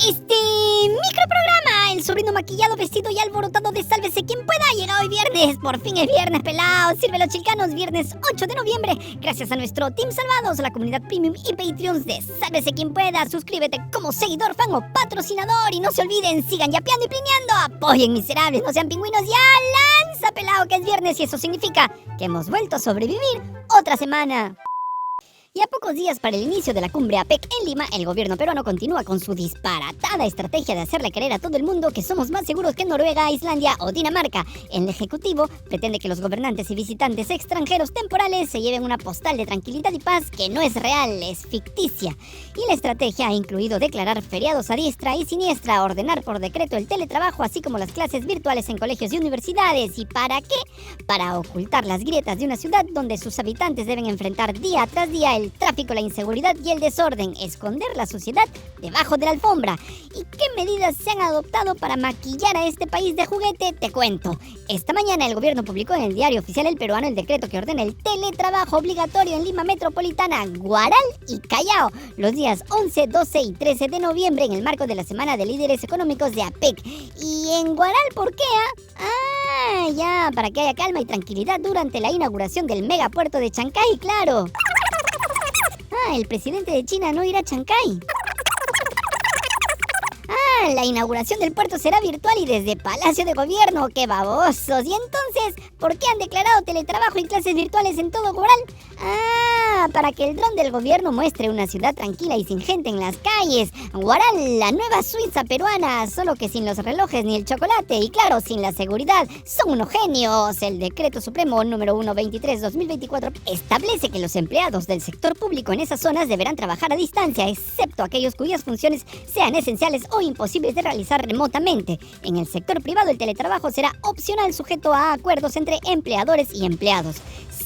Este microprograma, el sobrino maquillado, vestido y alborotado de Sálvese quien pueda, llega hoy viernes. Por fin es viernes, pelados. Sírvelo, chilcanos, viernes 8 de noviembre. Gracias a nuestro Team Salvados, la comunidad premium y Patreons de Sálvese quien pueda. Suscríbete como seguidor, fan o patrocinador. Y no se olviden, sigan yapeando y plineando. Apoyen, miserables, no sean pingüinos. Ya lanza, pelado, que es viernes y eso significa que hemos vuelto a sobrevivir otra semana. Y a pocos días para el inicio de la cumbre APEC en Lima, el gobierno peruano continúa con su disparatada estrategia de hacerle creer a todo el mundo que somos más seguros que Noruega, Islandia o Dinamarca. El Ejecutivo pretende que los gobernantes y visitantes extranjeros temporales se lleven una postal de tranquilidad y paz que no es real, es ficticia. Y la estrategia ha incluido declarar feriados a diestra y siniestra, ordenar por decreto el teletrabajo, así como las clases virtuales en colegios y universidades. ¿Y para qué? Para ocultar las grietas de una ciudad donde sus habitantes deben enfrentar día tras día el tráfico, la inseguridad y el desorden, esconder la sociedad debajo de la alfombra. ¿Y qué medidas se han adoptado para maquillar a este país de juguete? Te cuento. Esta mañana el gobierno publicó en el diario oficial El Peruano el decreto que ordena el teletrabajo obligatorio en Lima Metropolitana, Guaral y Callao, los días 11, 12 y 13 de noviembre en el marco de la Semana de Líderes Económicos de APEC. ¿Y en Guaral por qué? Ya, para que haya calma y tranquilidad durante la inauguración del megapuerto de Chancay, claro. El presidente de China no irá a Chancay. La inauguración del puerto será virtual y desde Palacio de Gobierno. ¡Qué babosos! ¿Y entonces por qué han declarado teletrabajo y clases virtuales en todo Guaral? Para que el dron del gobierno muestre una ciudad tranquila y sin gente en las calles. Guaral, la nueva Suiza peruana, solo que sin los relojes ni el chocolate y claro, sin la seguridad. Son unos genios. El Decreto Supremo número 123/2024 establece que los empleados del sector público en esas zonas deberán trabajar a distancia, excepto aquellos cuyas funciones sean esenciales o imposibles de realizar remotamente. En el sector privado el teletrabajo será opcional, sujeto a acuerdos entre empleadores y empleados.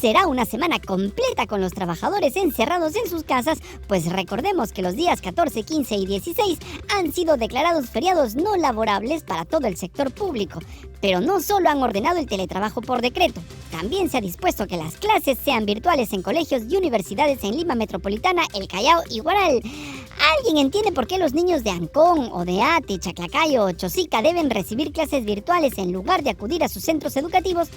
Será una semana completa con los trabajadores encerrados en sus casas, pues recordemos que los días 14, 15 y 16 han sido declarados feriados no laborables para todo el sector público. Pero no solo han ordenado el teletrabajo por decreto, también se ha dispuesto que las clases sean virtuales en colegios y universidades en Lima Metropolitana, El Callao y Guaral. ¿Alguien entiende por qué los niños de Ancón, Odeate, Chaclacayo o Chosica deben recibir clases virtuales en lugar de acudir a sus centros educativos?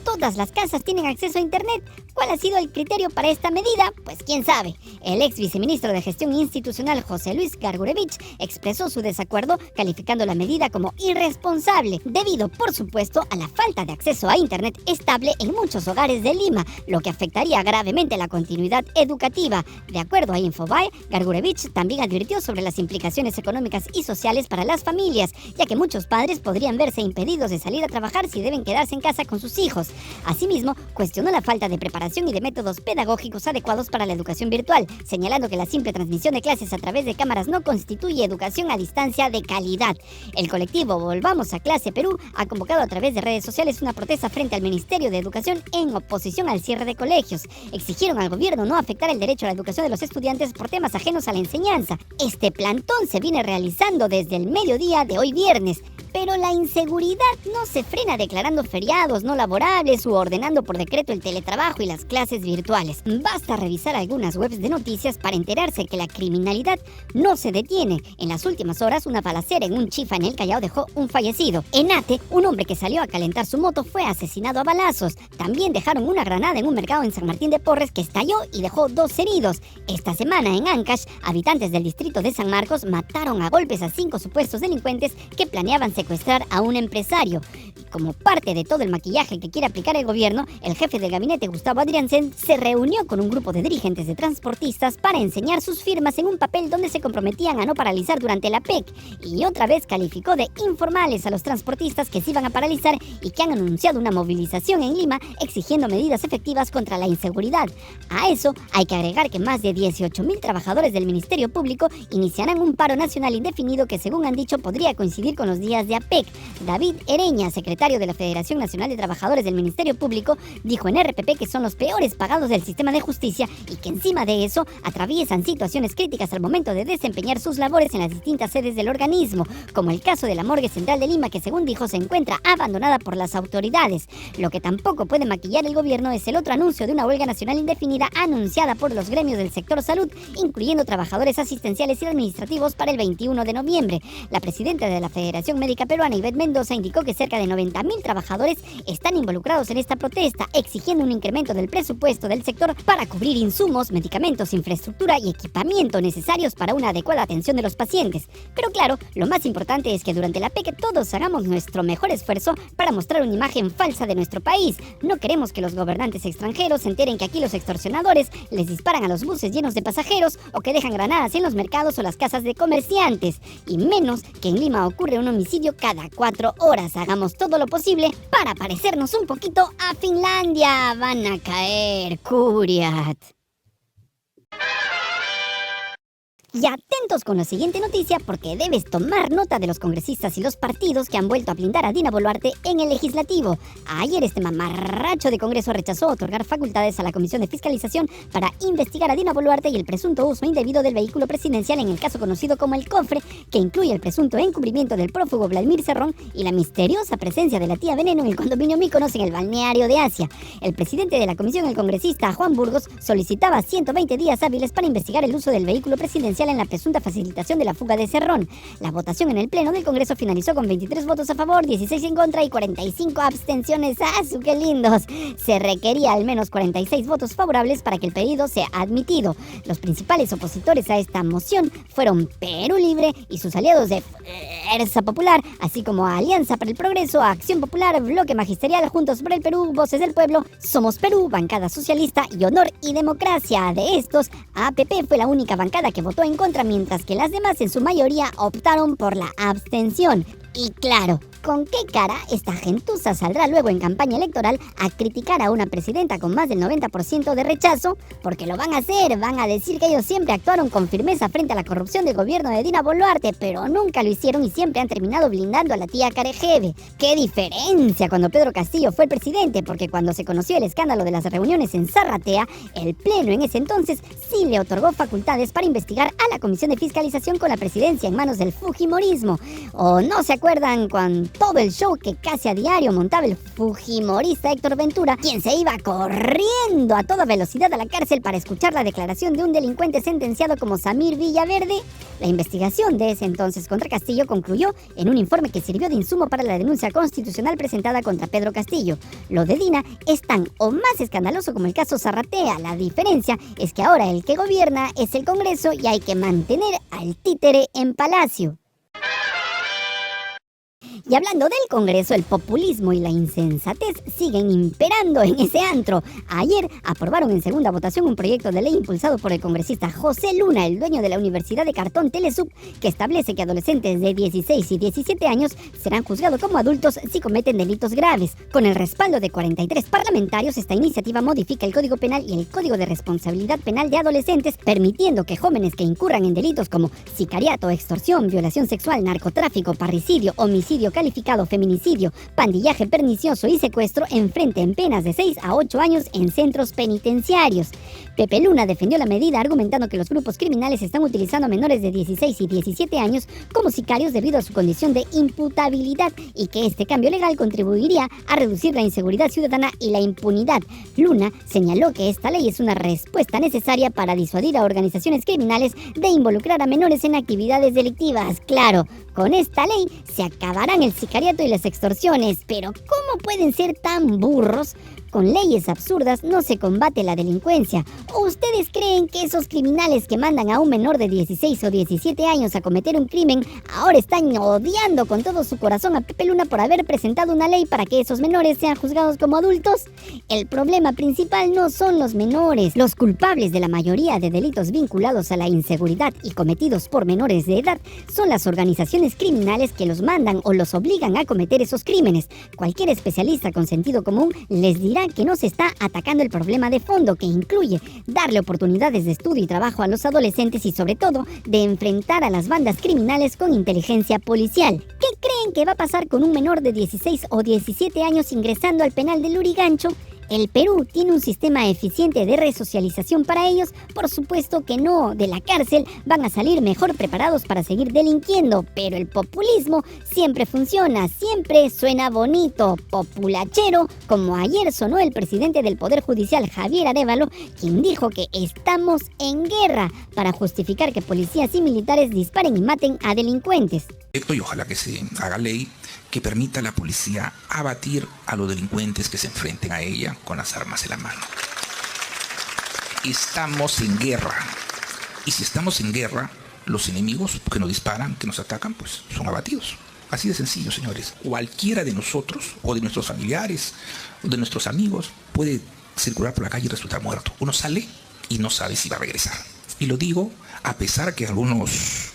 Todas las casas tienen acceso a internet. ¿Cuál ha sido el criterio para esta medida? Pues quién sabe. El ex viceministro de Gestión Institucional José Luis Gargurevich expresó su desacuerdo calificando la medida como irresponsable, debido por supuesto a la falta de acceso a internet estable en muchos hogares de Lima, lo que afectaría gravemente la continuidad educativa. De acuerdo a Infobae, Gargurevich también advirtió sobre las implicaciones económicas y sociales para las familias, ya que muchos padres podrían verse impedidos de salir a trabajar si deben quedarse en casa con sus hijos. Asimismo, cuestionó la falta de preparación y de métodos pedagógicos adecuados para la educación virtual, señalando que la simple transmisión de clases a través de cámaras no constituye educación a distancia de calidad. El colectivo Volvamos a Clase Perú ha convocado a través de redes sociales una protesta frente al Ministerio de Educación en oposición al cierre de colegios. Exigieron al gobierno no afectar el derecho a la educación de los estudiantes por temas ajenos a la enseñanza. Este plantón se viene realizando desde el mediodía de hoy viernes. Pero la inseguridad no se frena declarando feriados no laborables u ordenando por decreto el teletrabajo y las clases virtuales. Basta revisar algunas webs de noticias para enterarse que la criminalidad no se detiene. En las últimas horas, una balacera en un chifa en El Callao dejó un fallecido. En Ate, un hombre que salió a calentar su moto fue asesinado a balazos. También dejaron una granada en un mercado en San Martín de Porres que estalló y dejó 2 heridos. Esta semana en Ancash, habitantes del distrito de San Marcos mataron a golpes a 5 supuestos delincuentes que planeaban secuestrar a un empresario. Como parte de todo el maquillaje que quiere aplicar el gobierno, el jefe del gabinete, Gustavo Adriansen, se reunió con un grupo de dirigentes de transportistas para enseñar sus firmas en un papel donde se comprometían a no paralizar durante la PEC, y otra vez calificó de informales a los transportistas que se iban a paralizar y que han anunciado una movilización en Lima exigiendo medidas efectivas contra la inseguridad. A eso hay que agregar que más de 18,000 trabajadores del Ministerio Público iniciarán un paro nacional indefinido que, según han dicho, podría coincidir con los días de APEC. David Ereña, secretario de la Federación Nacional de Trabajadores del Ministerio Público, dijo en RPP que son los peores pagados del sistema de justicia y que encima de eso atraviesan situaciones críticas al momento de desempeñar sus labores en las distintas sedes del organismo, como el caso de la Morgue Central de Lima, que según dijo se encuentra abandonada por las autoridades. Lo que tampoco puede maquillar el gobierno es el otro anuncio de una huelga nacional indefinida anunciada por los gremios del sector salud, incluyendo trabajadores asistenciales y administrativos para el 21 de noviembre. La presidenta de la Federación Médica Peruana, Ivette Mendoza, indicó que cerca de 90.000 trabajadores están involucrados en esta protesta, exigiendo un incremento del presupuesto del sector para cubrir insumos, medicamentos, infraestructura y equipamiento necesarios para una adecuada atención de los pacientes. Pero claro, lo más importante es que durante la PEC todos hagamos nuestro mejor esfuerzo para mostrar una imagen falsa de nuestro país. No queremos que los gobernantes extranjeros se enteren que aquí los extorsionadores les disparan a los buses llenos de pasajeros o que dejan granadas en los mercados o las casas de comerciantes. Y menos que en Lima ocurre un homicidio cada 4 horas. Hagamos todo lo posible para parecernos un poquito a Finlandia. Van a caer, Curiat. Y atentos con la siguiente noticia, porque debes tomar nota de los congresistas y los partidos que han vuelto a blindar a Dina Boluarte en el legislativo. Ayer este mamarracho de Congreso rechazó otorgar facultades a la Comisión de Fiscalización para investigar a Dina Boluarte y el presunto uso indebido del vehículo presidencial en el caso conocido como el cofre, que incluye el presunto encubrimiento del prófugo Vladimir Cerrón y la misteriosa presencia de la tía Veneno en el condominio Mykonos en el balneario de Asia. El presidente de la comisión, el congresista Juan Burgos, solicitaba 120 días hábiles para investigar el uso del vehículo presidencial en la presunta facilitación de la fuga de Cerrón. La votación en el Pleno del Congreso finalizó con 23 votos a favor, 16 en contra y 45 abstenciones. ¡Ah, qué lindos! Se requería al menos 46 votos favorables para que el pedido sea admitido. Los principales opositores a esta moción fueron Perú Libre y sus aliados de Fuerza Popular, así como Alianza para el Progreso, Acción Popular, Bloque Magisterial, Juntos por el Perú, Voces del Pueblo, Somos Perú, Bancada Socialista y Honor y Democracia. De estos, APP fue la única bancada que votó en contra, mientras que las demás en su mayoría optaron por la abstención. Y claro, ¿con qué cara esta gentuza saldrá luego en campaña electoral a criticar a una presidenta con más del 90% de rechazo? Porque lo van a hacer, van a decir que ellos siempre actuaron con firmeza frente a la corrupción del gobierno de Dina Boluarte, pero nunca lo hicieron y siempre han terminado blindando a la tía Carejeve. ¡Qué diferencia cuando Pedro Castillo fue el presidente! Porque cuando se conoció el escándalo de las reuniones en Zarratea, el Pleno en ese entonces sí le otorgó facultades para investigar a la Comisión de Fiscalización con la presidencia en manos del fujimorismo. ¿O no se acuerdan con todo el show que casi a diario montaba el fujimorista Héctor Ventura, quien se iba corriendo a toda velocidad a la cárcel para escuchar la declaración de un delincuente sentenciado como Samir Villaverde? La investigación de ese entonces contra Castillo concluyó en un informe que sirvió de insumo para la denuncia constitucional presentada contra Pedro Castillo. Lo de Dina es tan o más escandaloso como el caso Zarratea. La diferencia es que ahora el que gobierna es el Congreso y hay que mantener al títere en palacio. Y hablando del Congreso, el populismo y la insensatez siguen imperando en ese antro. Ayer aprobaron en segunda votación un proyecto de ley impulsado por el congresista José Luna, el dueño de la Universidad de Cartón Telesub, que establece que adolescentes de 16 y 17 años serán juzgados como adultos si cometen delitos graves. Con el respaldo de 43 parlamentarios, esta iniciativa modifica el Código Penal y el Código de Responsabilidad Penal de Adolescentes, permitiendo que jóvenes que incurran en delitos como sicariato, extorsión, violación sexual, narcotráfico, parricidio, homicidio calificado, feminicidio, pandillaje pernicioso y secuestro enfrenten penas de 6 a 8 años en centros penitenciarios. Pepe Luna defendió la medida argumentando que los grupos criminales están utilizando a menores de 16 y 17 años como sicarios debido a su condición de imputabilidad y que este cambio legal contribuiría a reducir la inseguridad ciudadana y la impunidad. Luna señaló que esta ley es una respuesta necesaria para disuadir a organizaciones criminales de involucrar a menores en actividades delictivas. Claro, con esta ley se acabarán el sicariato y las extorsiones, pero ¿cómo pueden ser tan burros? Con leyes absurdas no se combate la delincuencia. ¿O ustedes creen que esos criminales que mandan a un menor de 16 o 17 años a cometer un crimen ahora están odiando con todo su corazón a Pepe Luna por haber presentado una ley para que esos menores sean juzgados como adultos? El problema principal no son los menores. Los culpables de la mayoría de delitos vinculados a la inseguridad y cometidos por menores de edad son las organizaciones criminales que los mandan o los obligan a cometer esos crímenes. Cualquier especialista con sentido común les dirá que no se está atacando el problema de fondo, que incluye darle oportunidades de estudio y trabajo a los adolescentes y sobre todo de enfrentar a las bandas criminales con inteligencia policial. ¿Qué creen que va a pasar con un menor de 16 o 17 años ingresando al penal de Lurigancho? El Perú tiene un sistema eficiente de resocialización para ellos. Por supuesto que no, de la cárcel van a salir mejor preparados para seguir delinquiendo, pero el populismo siempre funciona, siempre suena bonito, populachero, como ayer sonó el presidente del Poder Judicial, Javier Arévalo, quien dijo que estamos en guerra para justificar que policías y militares disparen y maten a delincuentes. Y ojalá que se haga ley que permita a la policía abatir a los delincuentes que se enfrenten a ella con las armas en la mano. Estamos en guerra. Y si estamos en guerra, los enemigos que nos disparan, que nos atacan, pues son abatidos. Así de sencillo, señores. Cualquiera de nosotros, o de nuestros familiares, o de nuestros amigos, puede circular por la calle y resultar muerto. Uno sale y no sabe si va a regresar. Y lo digo a pesar que algunos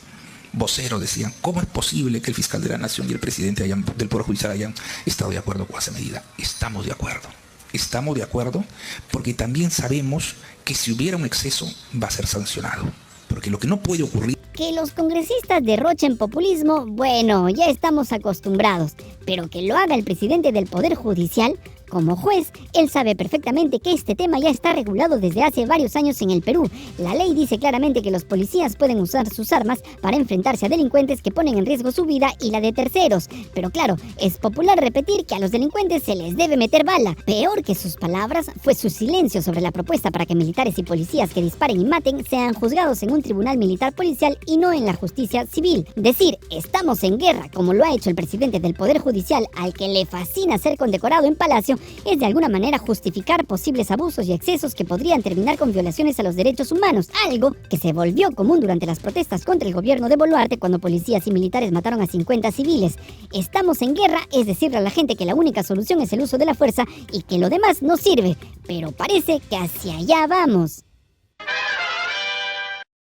voceros decían, ¿cómo es posible que el fiscal de la Nación y el presidente del Poder Judicial hayan estado de acuerdo con esa medida? Estamos de acuerdo. Estamos de acuerdo porque también sabemos que si hubiera un exceso va a ser sancionado. Porque lo que no puede ocurrir... Que los congresistas derrochen populismo, bueno, ya estamos acostumbrados. Pero que lo haga el presidente del Poder Judicial... Como juez, él sabe perfectamente que este tema ya está regulado desde hace varios años en el Perú. La ley dice claramente que los policías pueden usar sus armas para enfrentarse a delincuentes que ponen en riesgo su vida y la de terceros. Pero claro, es popular repetir que a los delincuentes se les debe meter bala. Peor que sus palabras fue su silencio sobre la propuesta para que militares y policías que disparen y maten sean juzgados en un tribunal militar policial y no en la justicia civil. Decir, estamos en guerra, como lo ha hecho el presidente del Poder Judicial, al que le fascina ser condecorado en Palacio, es de alguna manera justificar posibles abusos y excesos que podrían terminar con violaciones a los derechos humanos, algo que se volvió común durante las protestas contra el gobierno de Boluarte cuando policías y militares mataron a 50 civiles. Estamos en guerra es decirle a la gente que la única solución es el uso de la fuerza y que lo demás no sirve, pero parece que hacia allá vamos.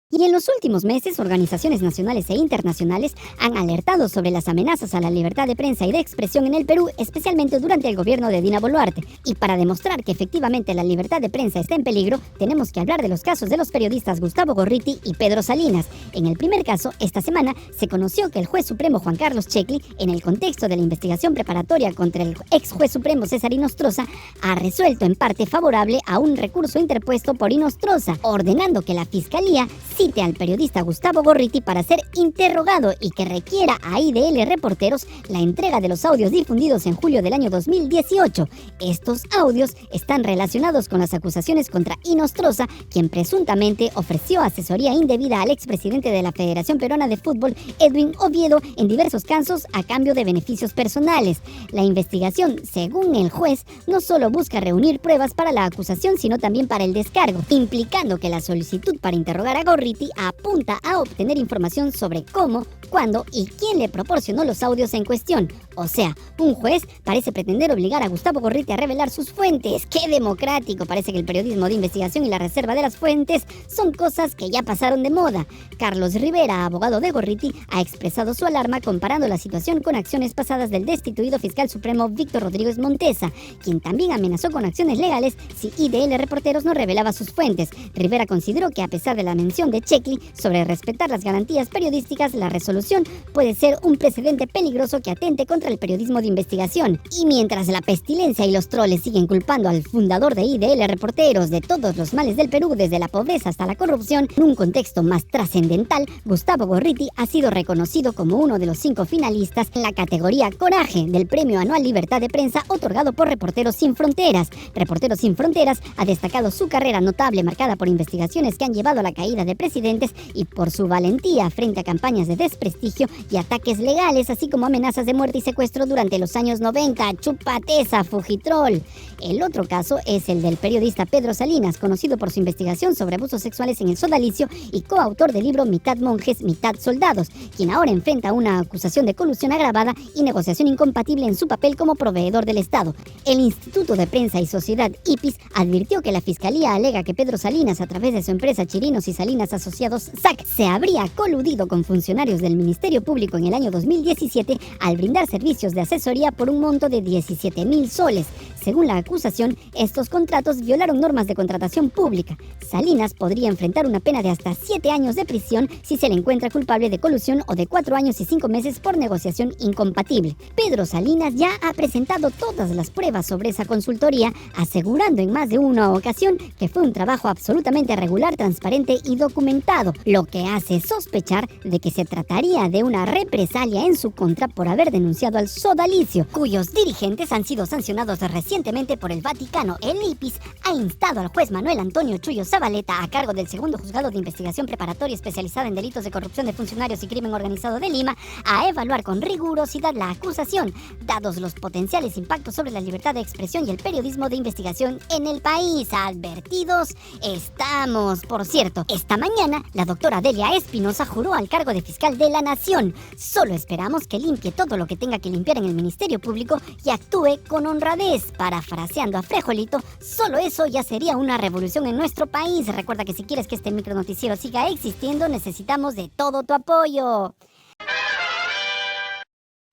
Y en los últimos meses, organizaciones nacionales e internacionales han alertado sobre las amenazas a la libertad de prensa y de expresión en el Perú, especialmente durante el gobierno de Dina Boluarte. Y para demostrar que efectivamente la libertad de prensa está en peligro, tenemos que hablar de los casos de los periodistas Gustavo Gorriti y Pedro Salinas. En el primer caso, esta semana, se conoció que el juez supremo Juan Carlos Checli, en el contexto de la investigación preparatoria contra el ex juez supremo César Inostroza, ha resuelto en parte favorable a un recurso interpuesto por Inostroza, ordenando que la Fiscalía cite al periodista Gustavo Gorriti para ser interrogado y que requiera a IDL Reporteros la entrega de los audios difundidos en julio del año 2018. Estos audios están relacionados con las acusaciones contra Inostroza, quien presuntamente ofreció asesoría indebida al expresidente de la Federación Peruana de Fútbol, Edwin Oviedo, en diversos casos a cambio de beneficios personales. La investigación, según el juez, no solo busca reunir pruebas para la acusación, sino también para el descargo, implicando que la solicitud para interrogar a Gorriti apunta a obtener información sobre cómo, cuándo y quién le proporcionó los audios en cuestión. O sea, un juez parece pretender obligar a Gustavo Gorriti a revelar sus fuentes. ¡Qué democrático! Parece que el periodismo de investigación y la reserva de las fuentes son cosas que ya pasaron de moda. Carlos Rivera, abogado de Gorriti, ha expresado su alarma comparando la situación con acciones pasadas del destituido fiscal supremo Víctor Rodríguez Montesa, quien también amenazó con acciones legales si IDL Reporteros no revelaba sus fuentes. Rivera consideró que a pesar de la mención de Checli sobre respetar las garantías periodísticas, la resolución puede ser un precedente peligroso que atente contra el periodismo de investigación. Y mientras la pestilencia y los troles siguen culpando al fundador de IDL Reporteros de todos los males del Perú, desde la pobreza hasta la corrupción, en un contexto más trascendental, Gustavo Gorriti ha sido reconocido como uno de los 5 finalistas en la categoría Coraje del Premio Anual Libertad de Prensa otorgado por Reporteros Sin Fronteras. Reporteros Sin Fronteras ha destacado su carrera notable marcada por investigaciones que han llevado a la caída de presidentes y por su valentía frente a campañas de desprestigio y ataques legales, así como amenazas de muerte y secuestro durante los años 90. ¡Chúpate esa, Fujitrol! El otro caso es el del periodista Pedro Salinas, conocido por su investigación sobre abusos sexuales en el sodalicio y coautor del libro Mitad monjes, mitad soldados, quien ahora enfrenta una acusación de colusión agravada y negociación incompatible en su papel como proveedor del Estado. El Instituto de Prensa y Sociedad IPIS advirtió que la Fiscalía alega que Pedro Salinas, a través de su empresa Chirinos y Salinas asociados SAC se habría coludido con funcionarios del Ministerio Público en el año 2017 al brindar servicios de asesoría por un monto de 17.000 soles. Según la acusación, estos contratos violaron normas de contratación pública. Salinas podría enfrentar una pena de hasta 7 años de prisión si se le encuentra culpable de colusión o de 4 años y 5 meses por negociación incompatible. Pedro Salinas ya ha presentado todas las pruebas sobre esa consultoría, asegurando en más de una ocasión que fue un trabajo absolutamente regular, transparente y documentado, lo que hace sospechar de que se trataría de una represalia en su contra por haber denunciado al sodalicio, cuyos dirigentes han sido sancionados recientemente por el Vaticano. El IPIS ha instado al juez Manuel Antonio Chuyo Zabaleta, a cargo del segundo juzgado de investigación preparatoria especializada en delitos de corrupción de funcionarios y crimen organizado de Lima, a evaluar con rigurosidad la acusación, dados los potenciales impactos sobre la libertad de expresión y el periodismo de investigación en el país. Advertidos estamos. Por cierto, esta mañana la doctora Delia Espinosa juró al cargo de fiscal de la Nación. Solo esperamos que limpie todo lo que tenga que limpiar en el Ministerio Público y actúe con honradez. Parafraseando a Frejolito, solo eso ya sería una revolución en nuestro país. Recuerda que si quieres que este micronoticiero siga existiendo, necesitamos de todo tu apoyo.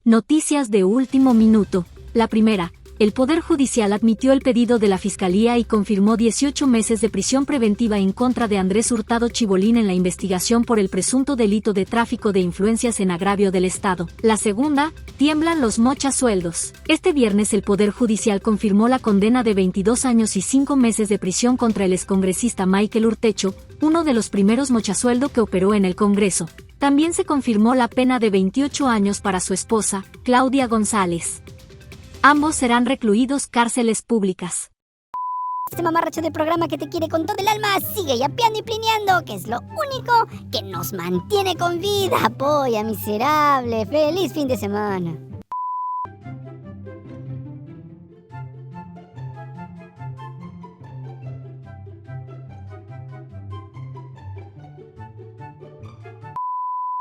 Noticias de último minuto. La primera. El Poder Judicial admitió el pedido de la Fiscalía y confirmó 18 meses de prisión preventiva en contra de Andrés Hurtado Chibolín en la investigación por el presunto delito de tráfico de influencias en agravio del Estado. La segunda, tiemblan los mochasueldos. Este viernes el Poder Judicial confirmó la condena de 22 años y 5 meses de prisión contra el excongresista Michael Urtecho, uno de los primeros mochasueldo que operó en el Congreso. También se confirmó la pena de 28 años para su esposa, Claudia González. Ambos serán recluidos cárceles públicas. Este mamarracho de programa que te quiere con todo el alma sigue yapeando y plineando, que es lo único que nos mantiene con vida. Polla miserable. Feliz fin de semana.